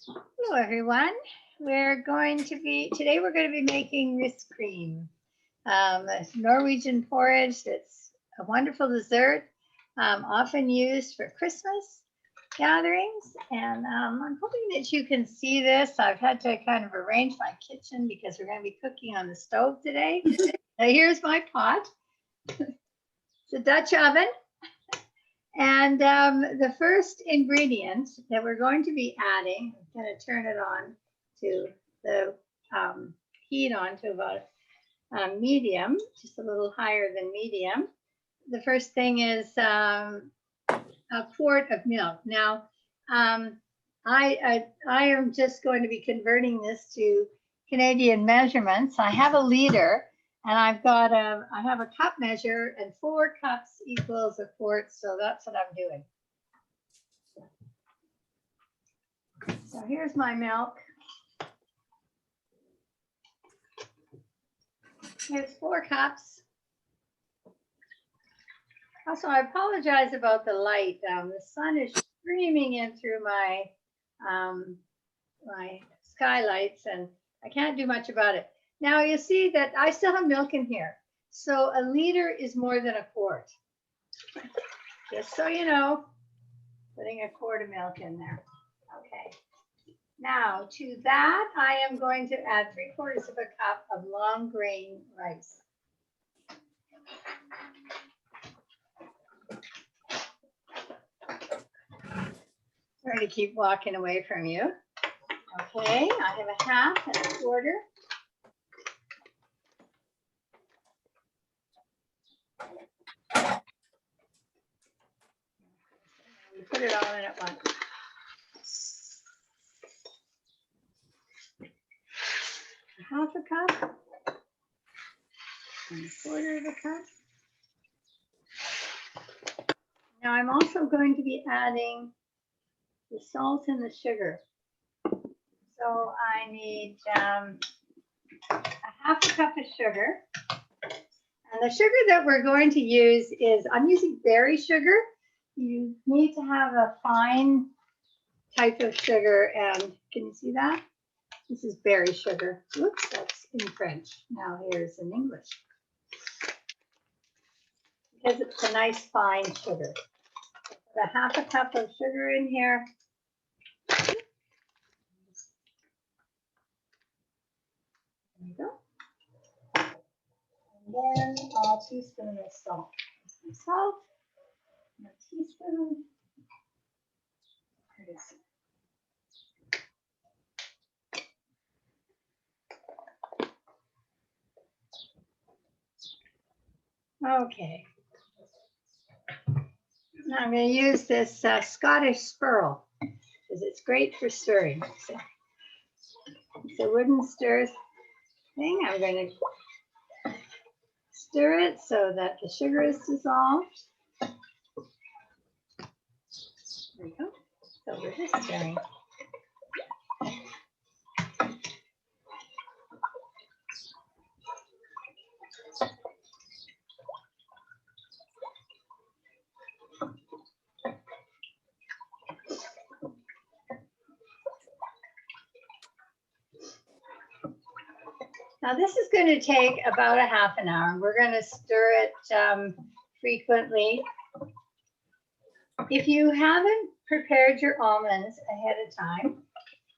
Hello everyone. Today we're going to be making Riskrem, a Norwegian porridge that's a wonderful dessert, often used for Christmas gatherings. And I'm hoping that you can see this. I've had to kind of arrange my kitchen because we're going to be cooking on the stove today. Now here's my pot. It's a Dutch oven. And the first ingredient that we're going to be adding, I'm going to turn it on to the heat on to about medium, just a little higher than medium. The first thing is a quart of milk. Now, I am just going to be converting this to Canadian measurements. I have a liter. And I have a cup measure, and 4 cups equals a quart, so that's what I'm doing. So here's my milk. Here's 4 cups. Also, I apologize about the light. The sun is streaming in through my my skylights, and I can't do much about it. Now you see that I still have milk in here. So a liter is more than a quart. Just so you know, putting a quart of milk in there. Okay. Now to that, I am going to add 3/4 of a cup of long grain rice. Sorry to keep walking away from you. Okay, I have a half and a quarter. We put it all in at once. Half a cup and a quarter of a cup. Now I'm also going to be adding the salt and the sugar. So I need a half a cup of sugar. And the sugar that we're going to use is, I'm using berry sugar. You need to have a fine type of sugar, and can you see that? This is berry sugar. Oops, that's in French. Now here's in English. Because it's a nice fine sugar. Put a half a cup of sugar in here. There you go. And then a teaspoon of salt. Some salt. A teaspoon. There it is. Okay. Now I'm going to use this Scottish spurl because it's great for stirring. So it's a wooden stir thing. I'm going to stir it so that the sugar is dissolved. There we go. So we're just stirring. Now this is going to take about a half an hour. We're going to stir it frequently. If you haven't prepared your almonds ahead of time,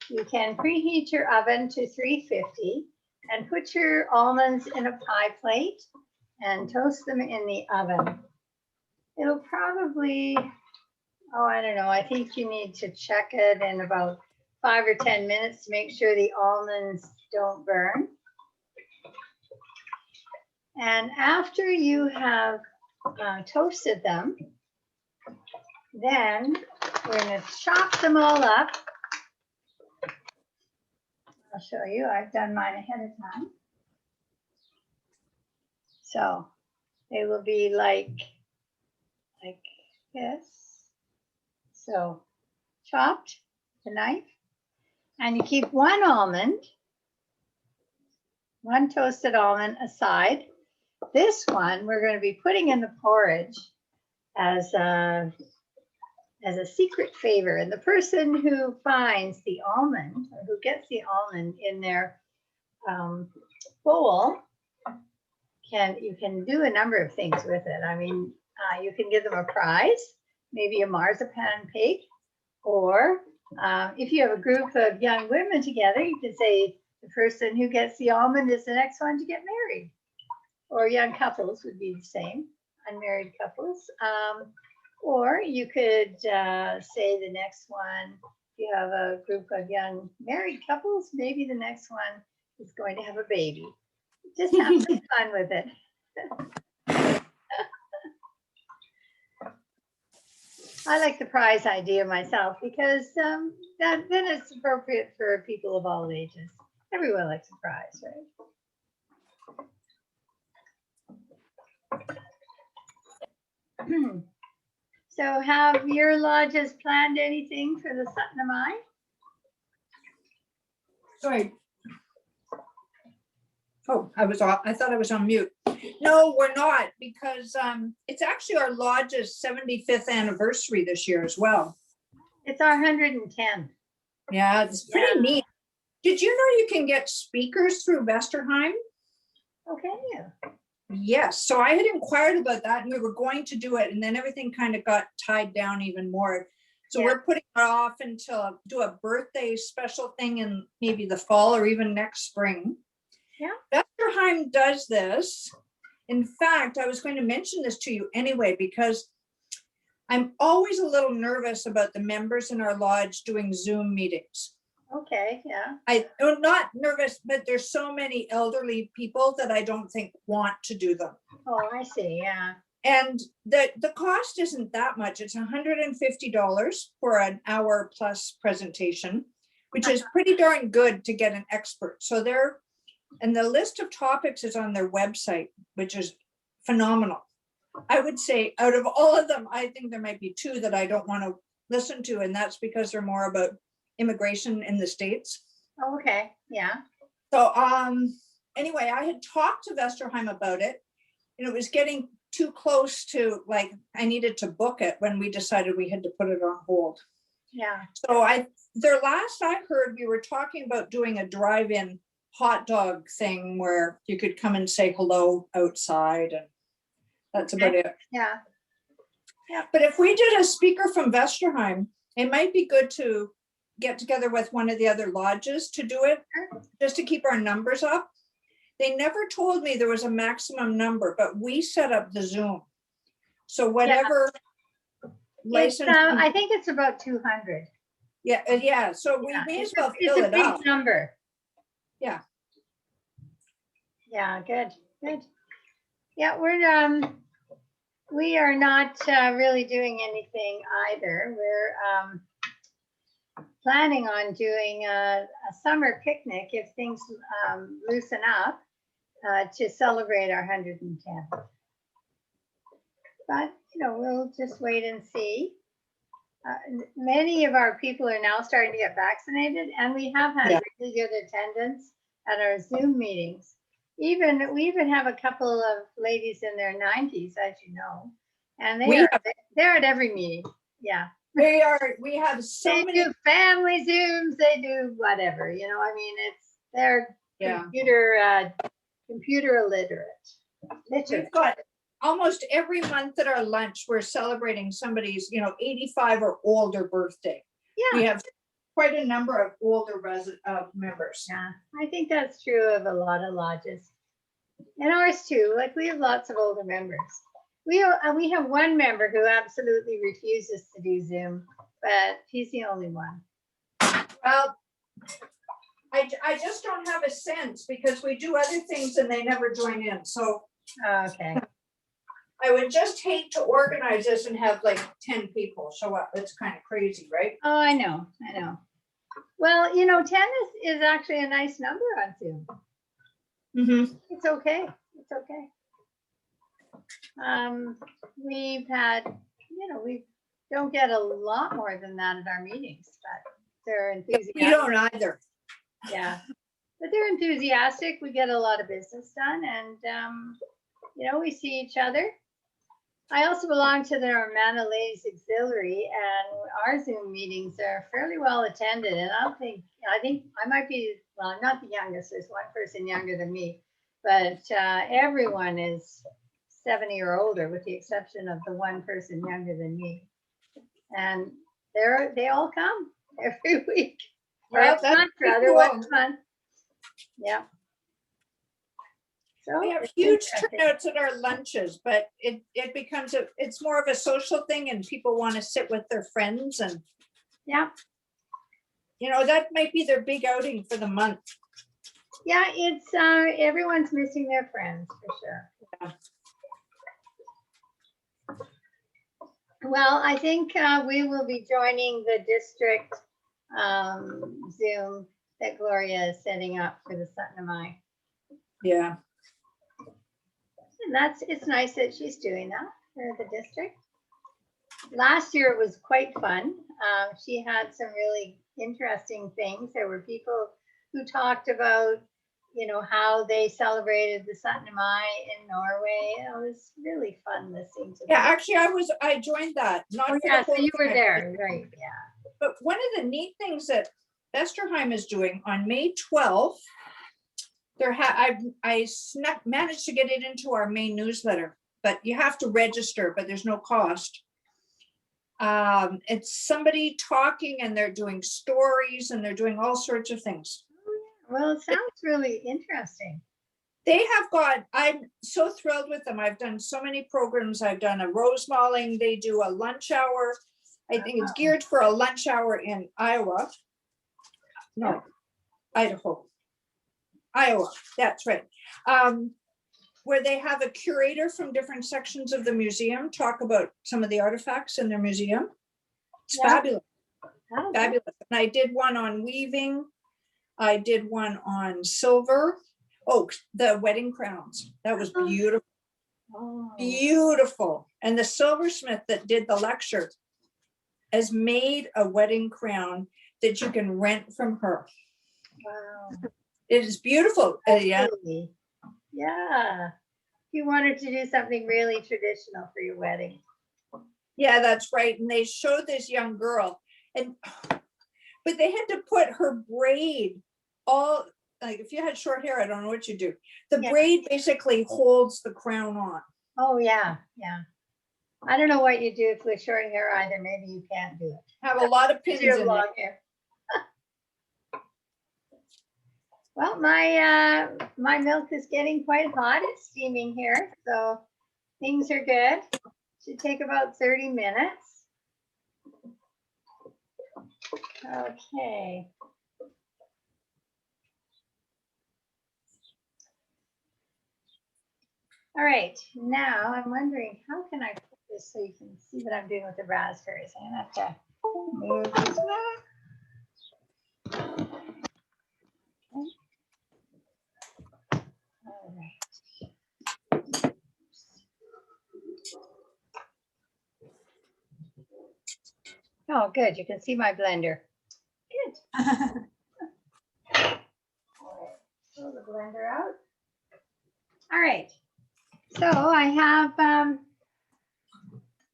you can preheat your oven to 350 and put your almonds in a pie plate and toast them in the oven. It'll probably, oh, I don't know, I think you need to check it in about 5 or 10 minutes to make sure the almonds don't burn. And after you have toasted them, then we're going to chop them all up. I'll show you. I've done mine ahead of time. So they will be like this. So chopped, the knife, and you keep one toasted almond aside. This one we're going to be putting in the porridge as a as a secret favor. And the person who finds the almond, or who gets the almond in their bowl, you can do a number of things with it. I mean, you can give them a prize, maybe a marzipan cake, or if you have a group of young women together, you could say the person who gets the almond is the next one to get married. Or young couples would be the same, unmarried couples. Or you could say the next one, if you have a group of young married couples, maybe the next one is going to have a baby. Just have some fun with it. I like the prize idea myself because then it's appropriate for people of all ages. Everyone likes a prize, right? So have your lodges planned anything for the Satnamai? Sorry. Oh, I thought I was on mute. No, we're not, because it's actually our lodge's 75th anniversary this year as well. It's our 110th. Yeah, it's pretty neat. Did you know you can get speakers through Vesterheim? Oh, can you? Yes. So I had inquired about that and we were going to do it, and then everything kind of got tied down even more. So we're putting it off until do a birthday special thing in maybe the fall or even next spring. Yeah. Vesterheim does this. In fact, I was going to mention this to you anyway, because I'm always a little nervous about the members in our lodge doing Zoom meetings. Okay, yeah. I'm not nervous, but there's so many elderly people that I don't think want to do them. Oh, I see, yeah. And the cost isn't that much. It's $150 for an hour plus presentation, which is pretty darn good to get an expert. So and the list of topics is on their website, which is phenomenal. I would say out of all of them, I think there might be two that I don't want to listen to, and that's because they're more about immigration in the States. Oh, okay, yeah. So anyway, I had talked to Vesterheim about it, and it was getting too close to, like, I needed to book it when we decided we had to put it on hold. Yeah. So their last I heard, we were talking about doing a drive-in hot dog thing where you could come and say hello outside, and that's about it. Yeah. Yeah. But if we did a speaker from Vesterheim, it might be good to get together with one of the other lodges to do it, just to keep our numbers up. They never told me there was a maximum number, but we set up the Zoom. So whatever license. I think it's about 200. Yeah, yeah. So we may as well fill it up. It's a big number. Yeah. Yeah, good. Yeah, we are not really doing anything either. We're planning on doing a summer picnic if things loosen up to celebrate our 110th. But, we'll just wait and see. Many of our people are now starting to get vaccinated, and we have had really good attendance at our Zoom meetings. We even have a couple of ladies in their 90s, as you know, and they're at every meeting. Yeah. We have so many. They do family Zooms, they do whatever, I mean, they're computer illiterate. We've got almost every month at our lunch, we're celebrating somebody's, 85 or older birthday. Yeah. We have quite a number of older members. Yeah, I think that's true of a lot of lodges. And ours too, like we have lots of older members. We have one member who absolutely refuses to do Zoom, but he's the only one. Well, I just don't have a sense because we do other things and they never join in. So okay. I would just hate to organize this and have like 10 people show up. It's kind of crazy, right? Oh, I know. Well, 10 is actually a nice number on Zoom. Mm-hmm. It's okay. We've had, we don't get a lot more than that at our meetings, but they're enthusiastic. We don't either. Yeah, but they're enthusiastic. We get a lot of business done, and we see each other. I also belong to the Romana Ladies Auxiliary, and our Zoom meetings are fairly well attended. And I think I might be, well, I'm not the youngest. There's one person younger than me, but everyone is 70 or older, with the exception of the one person younger than me. And they all come every week, or Well, every that's month, pretty rather, cool. once a month. Yeah. So We have it's huge interesting. turnouts at our lunches, but it becomes it's more of a social thing, and people want to sit with their friends, and Yeah. that might be their big outing for the month. Yeah, it's everyone's missing their friends for sure. Yeah. Well, I think we will be joining the district Zoom that Gloria is setting up for the Satnamai. Yeah. And it's nice that she's doing that for the district. Last year it was quite fun. She had some really interesting things. There were people who talked about, how they celebrated the Satnamai in Norway. It was really fun listening to Yeah, them. actually, I joined that. Not Oh, for yeah, the whole so you were thing. there, right? Yeah. But one of the neat things that Vesterheim is doing on May 12th, I managed to get it into our main newsletter, but you have to register, but there's no cost. It's somebody talking, and they're doing stories, and they're doing all sorts of things. Well, it sounds really interesting. I'm so thrilled with them. I've done so many programs. I've done a rose mauling. They do a lunch hour. I think it's geared for a lunch hour in Iowa. No, Idaho. Iowa, that's right. Where they have a curator from different sections of the museum talk about some of the artifacts in their museum. It's fabulous. Oh, Fabulous. And I did one on weaving. I did one on silver. Oh, the wedding crowns. That was beautiful. Oh. Beautiful. And the silversmith that did the lecture has made a wedding crown that you can rent from her. Wow. It is beautiful. Yeah. Yeah. You wanted to do something really traditional for your wedding. Yeah, that's right. And they showed this young girl, but they had to put her braid all, like if you had short hair, I don't know what you do. The braid basically holds the crown on. Oh, yeah. Yeah. I don't know what you do with short hair either. Maybe you can't do it. Have a lot of pins in long hair. Well, my milk is getting quite hot. It's steaming here, so things are good. Should take about 30 minutes. Okay. All right, now I'm wondering, how can I put this so you can see what I'm doing with the raspberries? I'm gonna have to move this back. Okay. All right. Oh, good. You can see my blender. Good. All right. Pull the blender out. All right. So I have, I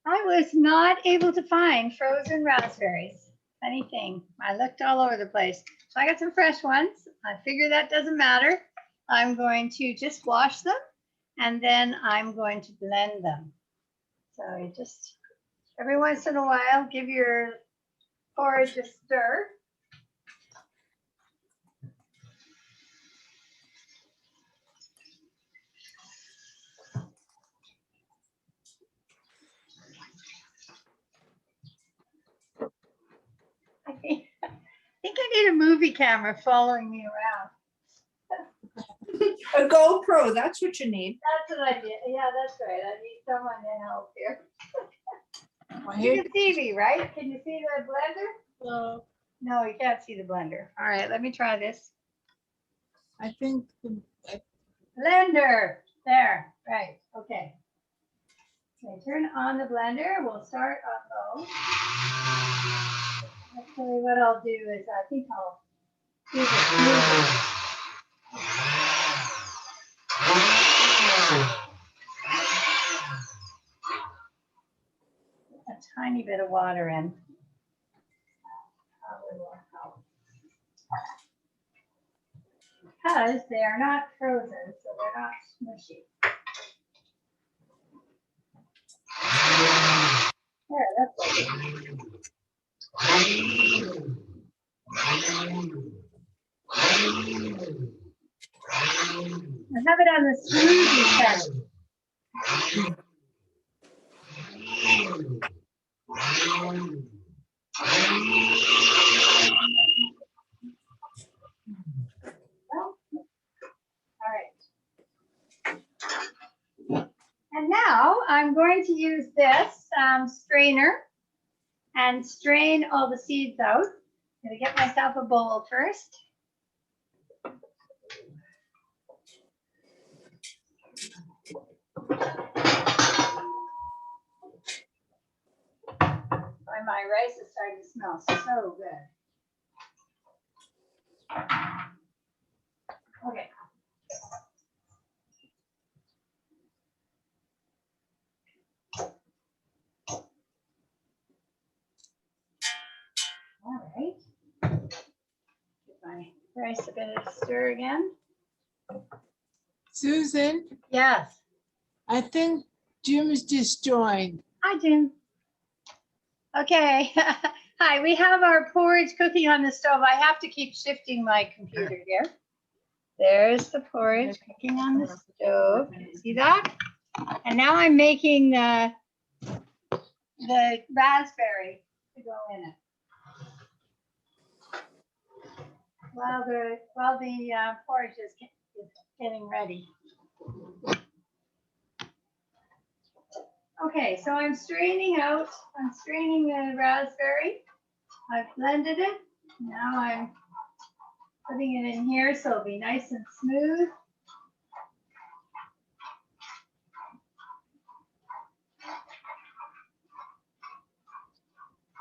was not able to find frozen raspberries. Funny thing. I looked all over the place. So I got some fresh ones. I figure that doesn't matter. I'm going to just wash them, and then I'm going to blend them. So you just, every once in a while, give your porridge a stir. I think I need a movie camera following me around. A GoPro, that's what you need. That's what I did. Yeah, that's right. I need someone to help here. You can see me, right? Can you see the blender? No, you can't see the blender. All right, let me try this. I think Blender. There. Right. Okay. Okay, turn on the blender. We'll start on low. Actually, what I'll do is I think I'll do this. tiny bit of water in. Probably will help. Because they are not frozen, so they're not smushy. There, that's good. I have it on the smoothie test. All right. And now I'm going to use this strainer and strain all the seeds out. I'm going to get myself a bowl first. Oh, my rice is starting to smell so good. Okay. All right. Give my rice a bit of stir again. Susan, Yes. I think Jim's just joined. Hi, Jim. Okay. Hi, we have our porridge cooking on the stove. I have to keep shifting my computer here. There's the porridge cooking on the stove. See that? And now I'm making the raspberry to go in it. While the porridge is getting ready. Okay, so I'm straining the raspberry. I've blended it. Now I'm putting it in here so it'll be nice and smooth.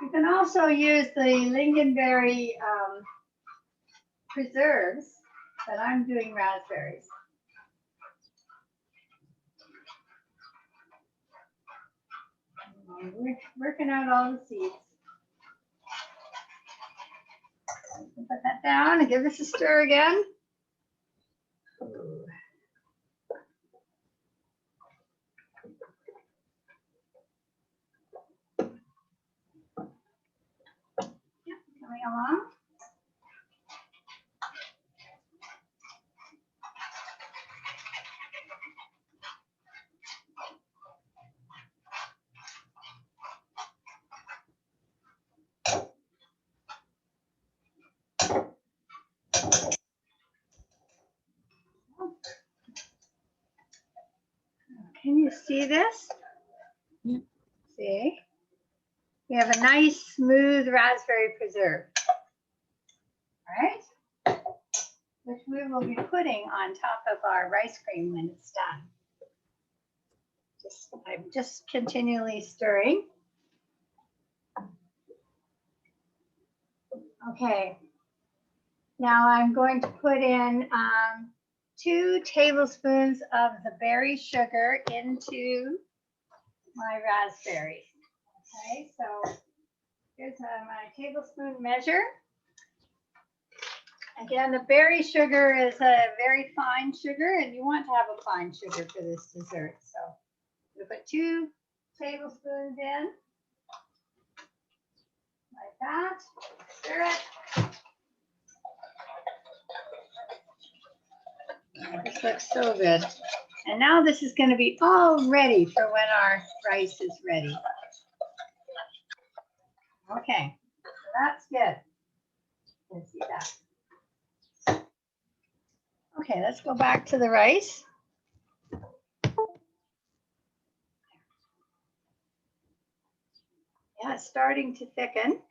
You can also use the lingonberry preserves, but I'm doing raspberries. We're working out all the seeds. Put that down and give this a stir again. Yep, coming along. Can you see this? Yeah. See? We have a nice smooth raspberry preserve. All right? Which we will be putting on top of our rice cream when it's done. I'm just continually stirring. Okay. Now I'm going to put in 2 tablespoons of the berry sugar into my raspberries. Okay, so here's my tablespoon measure. Again, the berry sugar is a very fine sugar, and you want to have a fine sugar for this dessert. So we'll put 2 tablespoons in, like that. Stir it. This looks so good. And now this is going to be all ready for when our rice is ready. Okay, so that's good. You can see that. Okay, let's go back to the rice. Yeah, it's starting to thicken.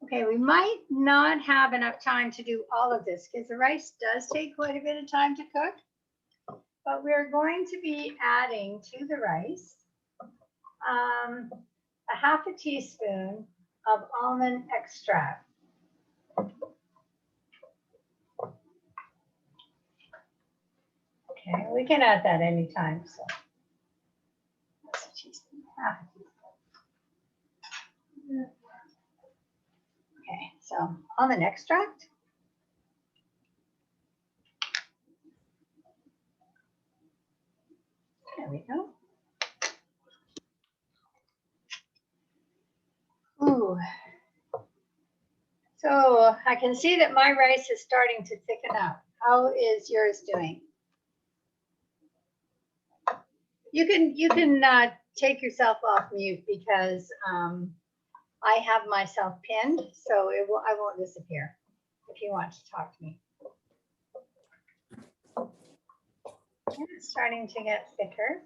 Okay, we might not have enough time to do all of this because the rice does take quite a bit of time to cook. But we're going to be adding to the rice a half a teaspoon of almond extract. We can add that anytime, so. That's a teaspoon, half a teaspoon. Okay, so almond extract. There we go. Ooh. So I can see that my rice is starting to thicken up. How is yours doing? You can take yourself off mute because I have myself pinned, so I won't disappear if you want to talk to me. And it's starting to get thicker.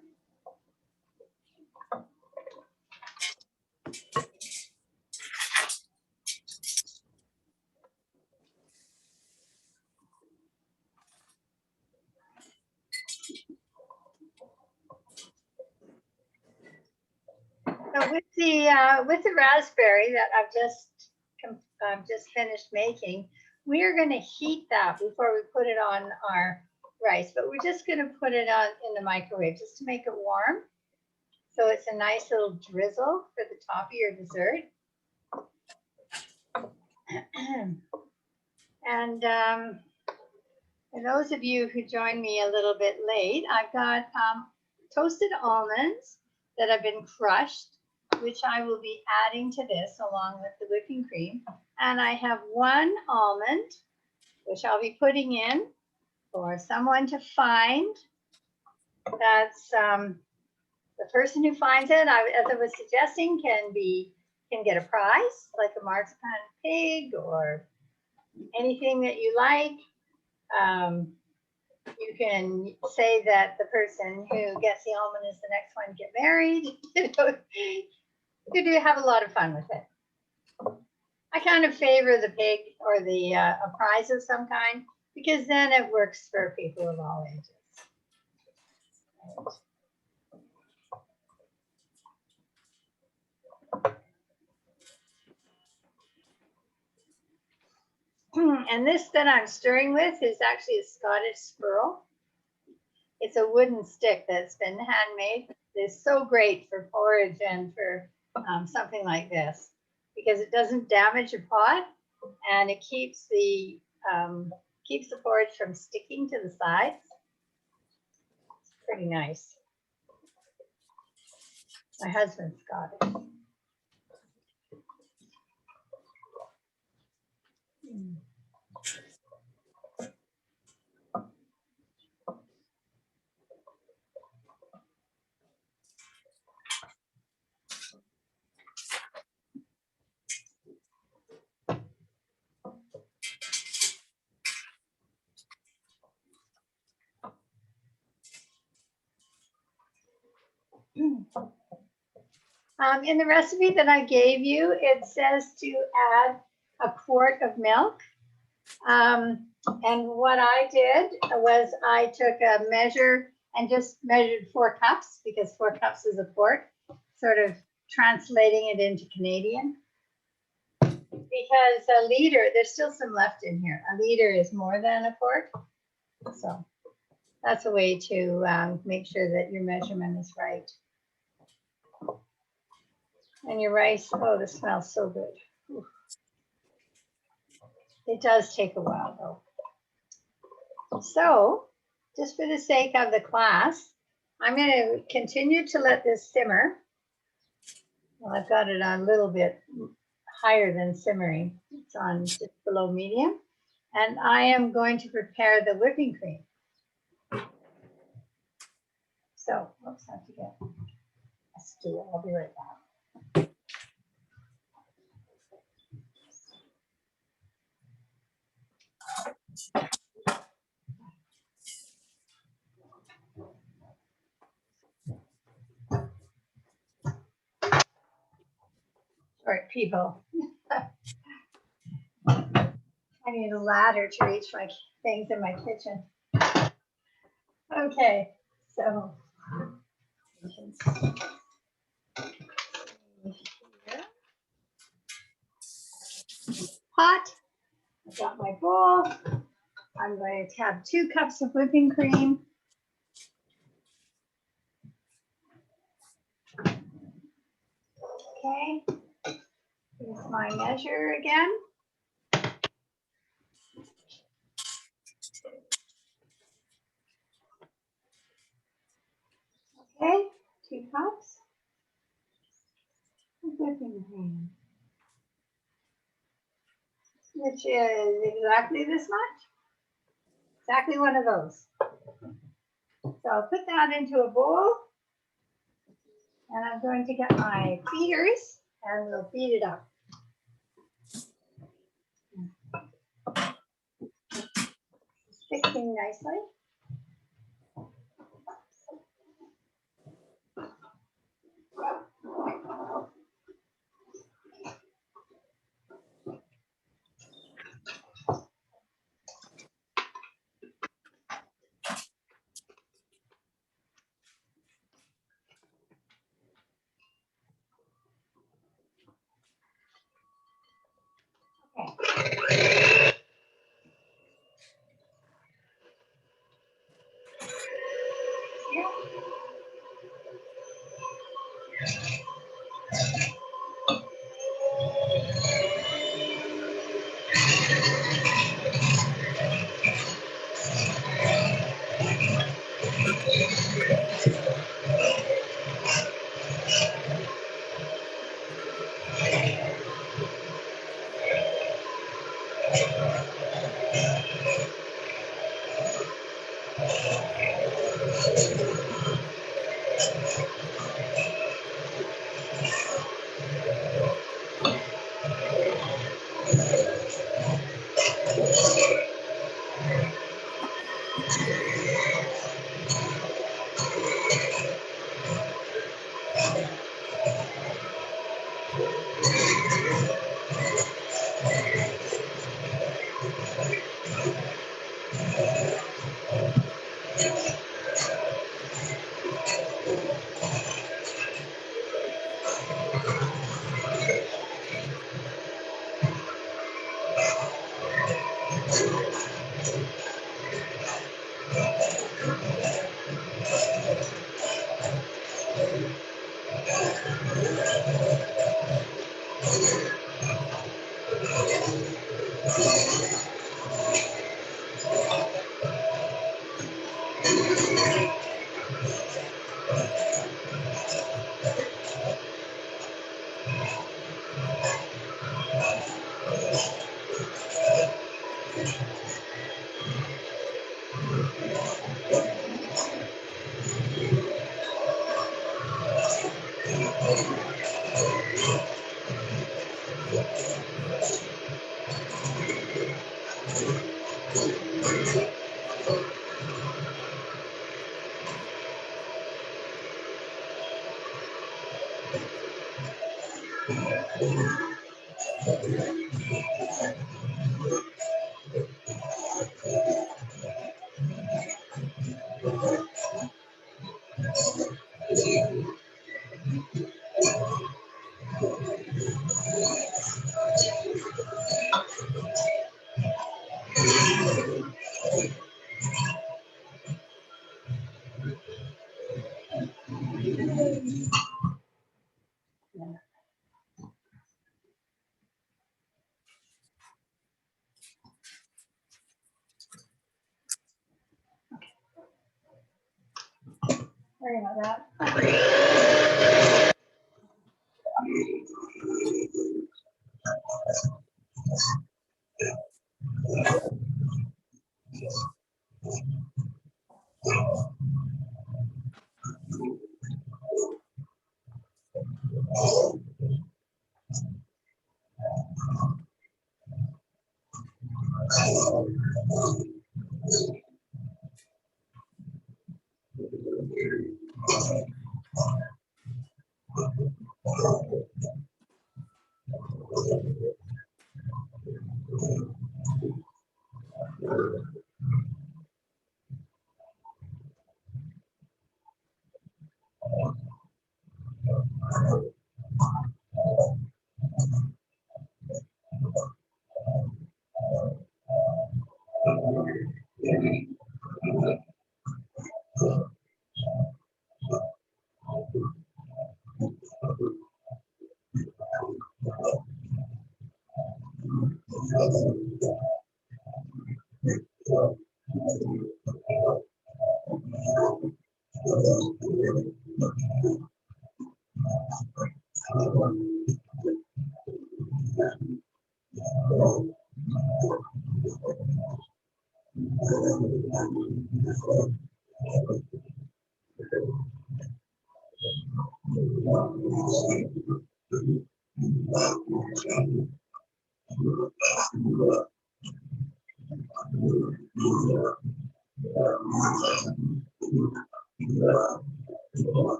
So with the raspberry that I've just finished making, we are going to heat that before we put it on our rice, but we're just going to put it on in the microwave just to make it warm. So it's a nice little drizzle for the top of your dessert. And for those of you who joined me a little bit late, I've got toasted almonds that have been crushed, which I will be adding to this along with the whipping cream. And I have 1 almond, which I'll be putting in for someone to find. That's the person who finds it, as I was suggesting, can get a prize, like a marzipan pig or anything that you like. You can say that the person who gets the almond is the next one to get married. You do have a lot of fun with it. I kind of favor the pig or a prize of some kind because then it works for people of all ages. And this that I'm stirring with is actually a Scottish spurl. It's a wooden stick that's been handmade. It's so great for porridge and for something like this because it doesn't damage your pot and it keeps the porridge from sticking to the sides. It's pretty nice. My husband's Scottish. In the recipe that I gave you, it says to add a quart of milk. And what I did was I took a measure and just measured 4 cups because 4 cups is a quart, sort of translating it into Canadian. Because a liter, there's still some left in here. A liter is more than a quart. So that's a way to make sure that your measurement is right. And your rice, oh, this smells so good. Ooh. It does take a while though. So just for the sake of the class, I'm going to continue to let this simmer. Well, I've got it on a little bit higher than simmering. It's on just below medium. And I am going to prepare the whipping cream. So, oops, I have to get a stool. I'll be right back. All right, people. I need a ladder to reach my things in my kitchen. Okay, so you can see here. Pot. I've got my bowl. I'm going to have 2 cups of whipping cream. Okay. Here's my measure again. Okay, 2 cups. Which is exactly this much. Exactly one of those. So I'll put that into a bowl. And I'm going to get my feeders and we'll beat it up. Mixing nicely. Okay. Yeah. Sorry about that.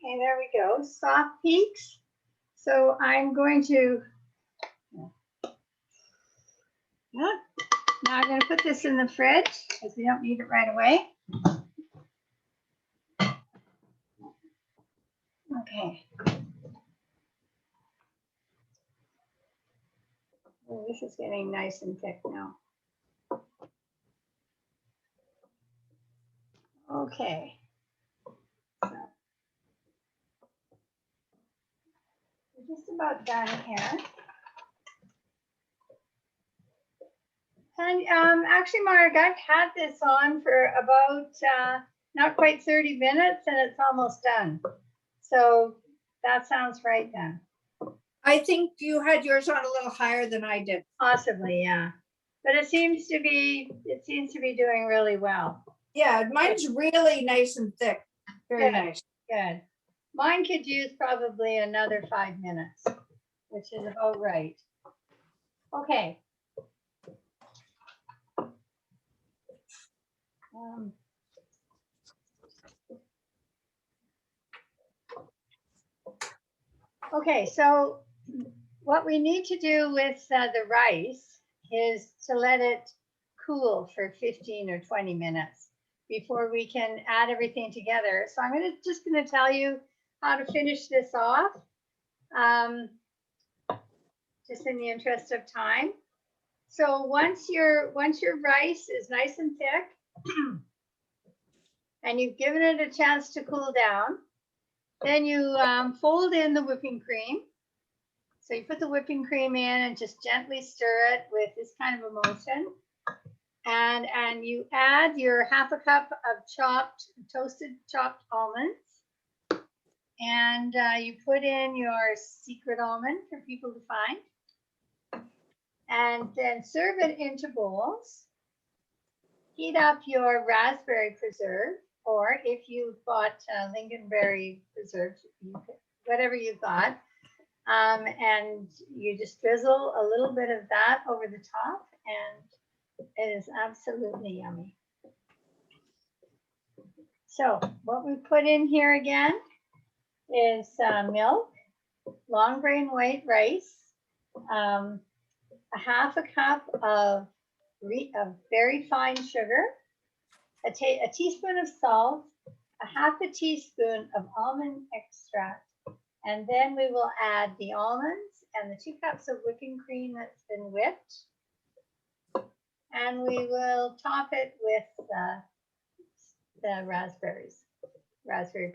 Okay, there we go. Soft peaks. So I'm going to, yeah, now I'm going to put this in the fridge because we don't need it right away. Okay. Oh, this is getting nice and thick now. Okay. So we're just about done here. And actually, Mark, I've had this on for about not quite 30 minutes and it's almost done. So that sounds right then. I think you had yours on a little higher than I did. Possibly, yeah. But it seems to be doing really well. Yeah, mine's really nice and thick. Very Good. nice. Good. Mine could use probably another 5 minutes, which is about right. Okay. Okay, so what we need to do with the rice is to let it cool for 15 or 20 minutes before we can add everything together. So I'm just going to tell you how to finish this off, just in the interest of time. So once your rice is nice and thick and you've given it a chance to cool down, then you fold in the whipping cream. So you put the whipping cream in and just gently stir it with this kind of a motion. And you add your half a cup of toasted chopped almonds. And you put in your secret almond for people to find. And then serve it into bowls. Heat up your raspberry preserve, or if you've got lingonberry preserve, whatever you've got. And you just drizzle a little bit of that over the top, and it is absolutely yummy. So what we put in here again is milk, long grain white rice, a half a cup of very fine sugar, a teaspoon of salt, a half a teaspoon of almond extract, and then we will add the almonds and the 2 cups of whipping cream that's been whipped. And we will top it with the raspberry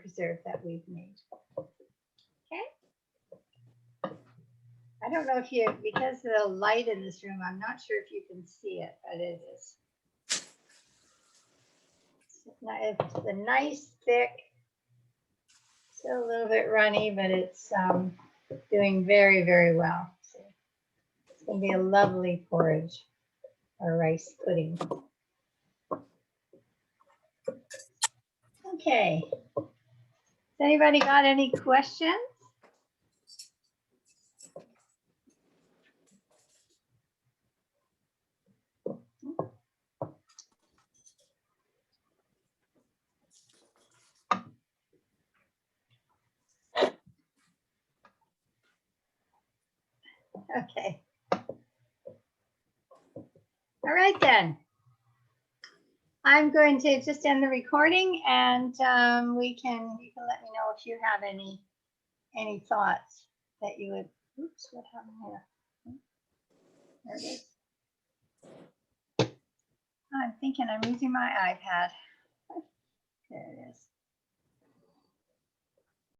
preserve that we've made. Okay. I don't know if because of the light in this room, I'm not sure if you can see it, but it is. It's a nice, thick, still a little bit runny, but it's doing very, very well. So it's going to be a lovely porridge or rice pudding. Okay. Has anybody got any questions? Okay. All right then. I'm going to just end the recording and you can let me know if you have any thoughts that you would, oops, what happened here? There it is. I'm thinking I'm using my iPad. There it is.